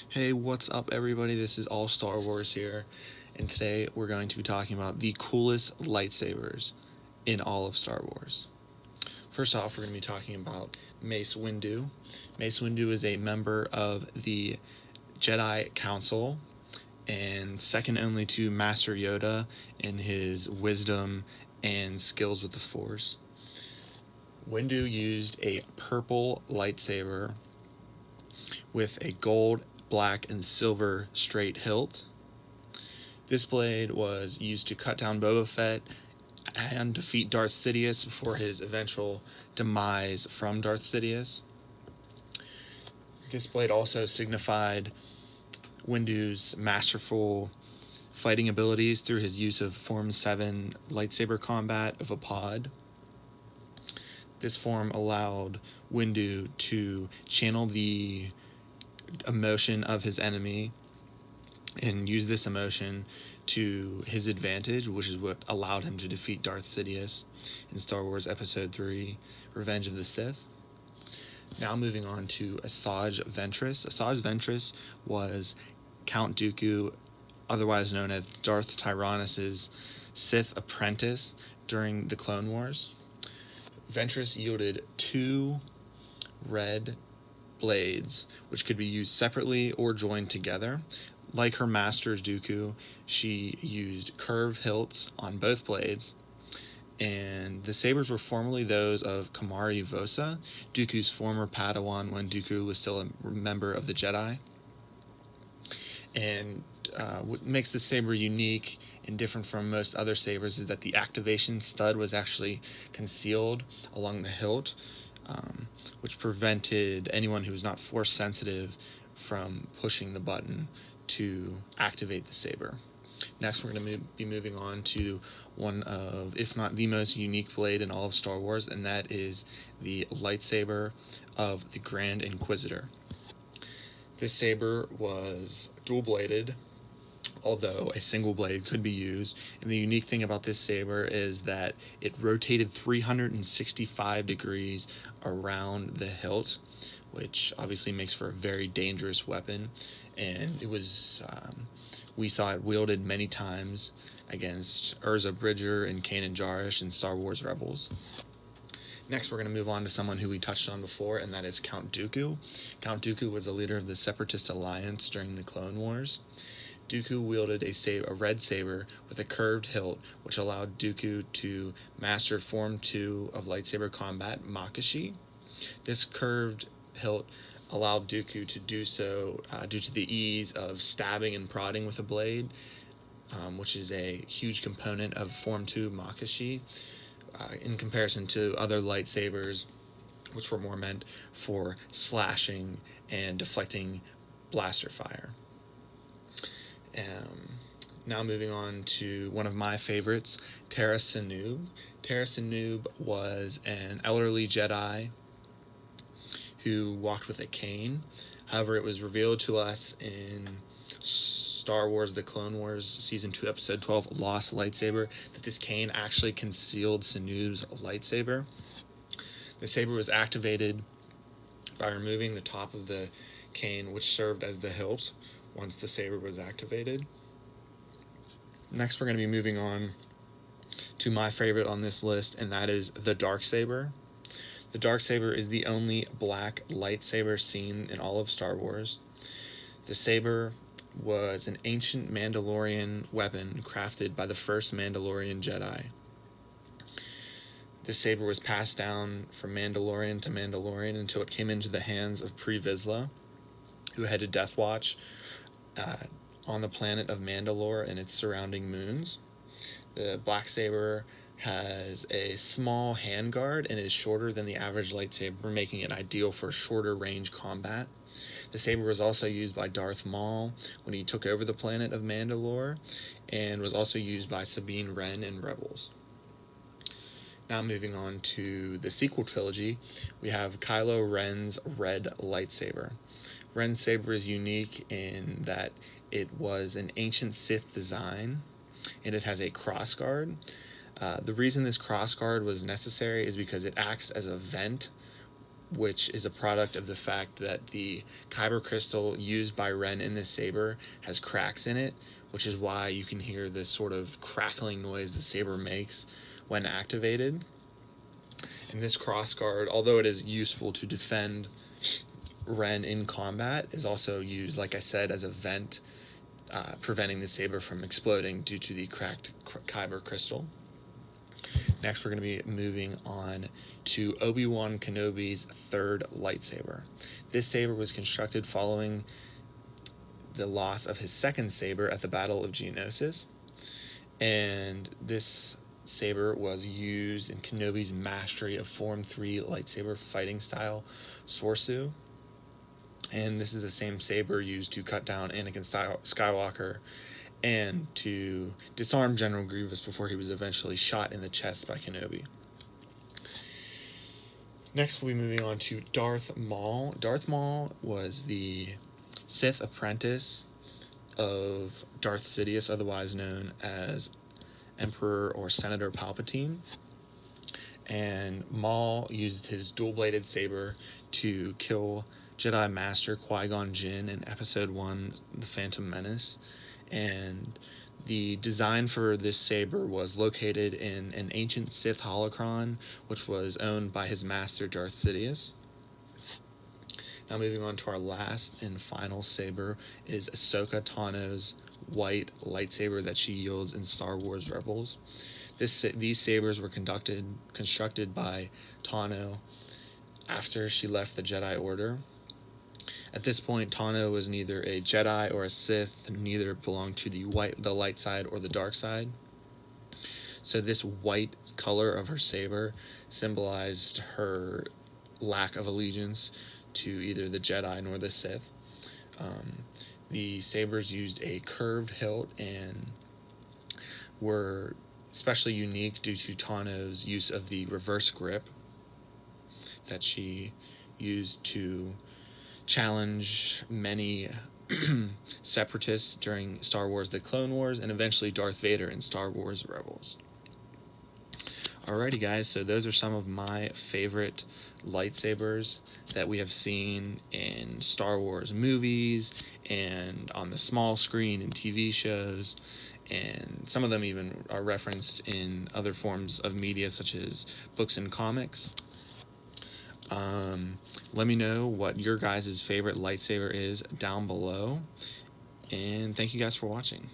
Hey, what's up, everybody? This is AllStarWars here, and today we're going to be talking about the coolest lightsabers in all of Star Wars. First off, we're going to be talking about Mace Windu. Mace Windu is a member of the Jedi Council and second only to Master Yoda in his wisdom and skills with the Force. Windu used a purple lightsaber with a gold, black, and silver straight hilt. This blade was used to cut down Boba Fett and defeat Darth Sidious before his eventual demise from Darth Sidious. This blade also signified Windu's masterful fighting abilities through his use of Form 7 lightsaber combat of a pod. This form allowed Windu to channel the emotion of his enemy and use this emotion to his advantage, which is what allowed him to defeat Darth Sidious in Star Wars Episode 3, Revenge of the Sith. Now moving on to Asajj Ventress. Asajj Ventress was Count Dooku, otherwise known as Darth Tyrannus' Sith apprentice during the Clone Wars. Ventress yielded 2 red blades, which could be used separately or joined together. Like her master's Dooku, she used curved hilts on both blades, and the sabers were formerly those of Kamari Vosa, Dooku's former Padawan when Dooku was still a member of the Jedi. And what makes the saber unique and different from most other sabers is that the activation stud was actually concealed along the hilt, which prevented anyone who was not force sensitive from pushing the button to activate the saber. Next, we're going to be moving on to one of, if not the most unique blade in all of Star Wars, and that is the lightsaber of the Grand Inquisitor. This saber was dual-bladed, although a single blade could be used. And the unique thing about this saber is that it rotated 365 degrees around the hilt, which obviously makes for a very dangerous weapon. And it was, we saw it wielded many times against Urza Bridger and Kanan Jarrus in Star Wars Rebels. Next, we're going to move on to someone who we touched on before, and that is Count Dooku. Count Dooku was the leader of the Separatist Alliance during the Clone Wars. Dooku wielded a red saber with a curved hilt, which allowed Dooku to master Form 2 of lightsaber combat, Makashi. This curved hilt allowed Dooku to do so due to the ease of stabbing and prodding with a blade, which is a huge component of Form 2 Makashi, in comparison to other lightsabers, which were more meant for slashing and deflecting blaster fire. Now moving on to one of my favorites, Tara Sinub. Tara Sinub was an elderly Jedi who walked with a cane. However, it was revealed to us in Star Wars The Clone Wars Season 2, Episode 12, Lost Lightsaber, that this cane actually concealed Sinub's lightsaber. The saber was activated by removing the top of the cane, which served as the hilt once the saber was activated. Next, we're going to be moving on to my favorite on this list, and that is the Darksaber. The Darksaber is the only black lightsaber seen in all of Star Wars. The saber was an ancient Mandalorian weapon crafted by the first Mandalorian Jedi. This saber was passed down from Mandalorian to Mandalorian until it came into the hands of Pre Vizsla, who headed Death Watch on the planet of Mandalore and its surrounding moons. The black saber has a small handguard and is shorter than the average lightsaber, making it ideal for shorter range combat. The saber was also used by Darth Maul when he took over the planet of Mandalore, and was also used by Sabine Wren in Rebels. Now moving on to the sequel trilogy, we have Kylo Ren's red lightsaber. Ren's saber is unique in that it was an ancient Sith design, and it has a crossguard. The reason this crossguard was necessary is because it acts as a vent which is a product of the fact that the kyber crystal used by Ren in this saber has cracks in it, which is why you can hear this sort of crackling noise the saber makes when activated. And this crossguard, although it is useful to defend Ren in combat, is also used, like I said, as a vent, preventing the saber from exploding due to the cracked kyber crystal. Next, we're going to be moving on to Obi-Wan Kenobi's third lightsaber. This saber was constructed following the loss of his second saber at the Battle of Geonosis, and this saber was used in Kenobi's mastery of Form 3 lightsaber fighting style, Sorsu. And this is the same saber used to cut down Anakin Skywalker and to disarm General Grievous before he was eventually shot in the chest by Kenobi. Next, we'll be moving on to Darth Maul. Darth Maul was the Sith apprentice of Darth Sidious, otherwise known as Emperor or Senator Palpatine. And Maul used his dual-bladed saber to kill Jedi Master Qui-Gon Jinn in Episode 1, The Phantom Menace. And the design for this saber was located in an ancient Sith holocron, which was owned by his master, Darth Sidious. Now moving on to our last and final saber is Ahsoka Tano's white lightsaber that she wields in Star Wars Rebels. These sabers were constructed by Tano after she left the Jedi Order. At this point, Tano was neither a Jedi or a Sith, neither belonged to the light side or the dark side. So this white color of her saber symbolized her lack of allegiance to either the Jedi nor the Sith. The sabers used a curved hilt and were especially unique due to Tano's use of the reverse grip that she used to challenge many separatists during Star Wars The Clone Wars and eventually Darth Vader in Star Wars Rebels. Alrighty guys, so those are some of my favorite lightsabers that we have seen in Star Wars movies and on the small screen in TV shows, and some of them even are referenced in other forms of media such as books and comics. Let me know what your guys' favorite lightsaber is down below, and thank you guys for watching.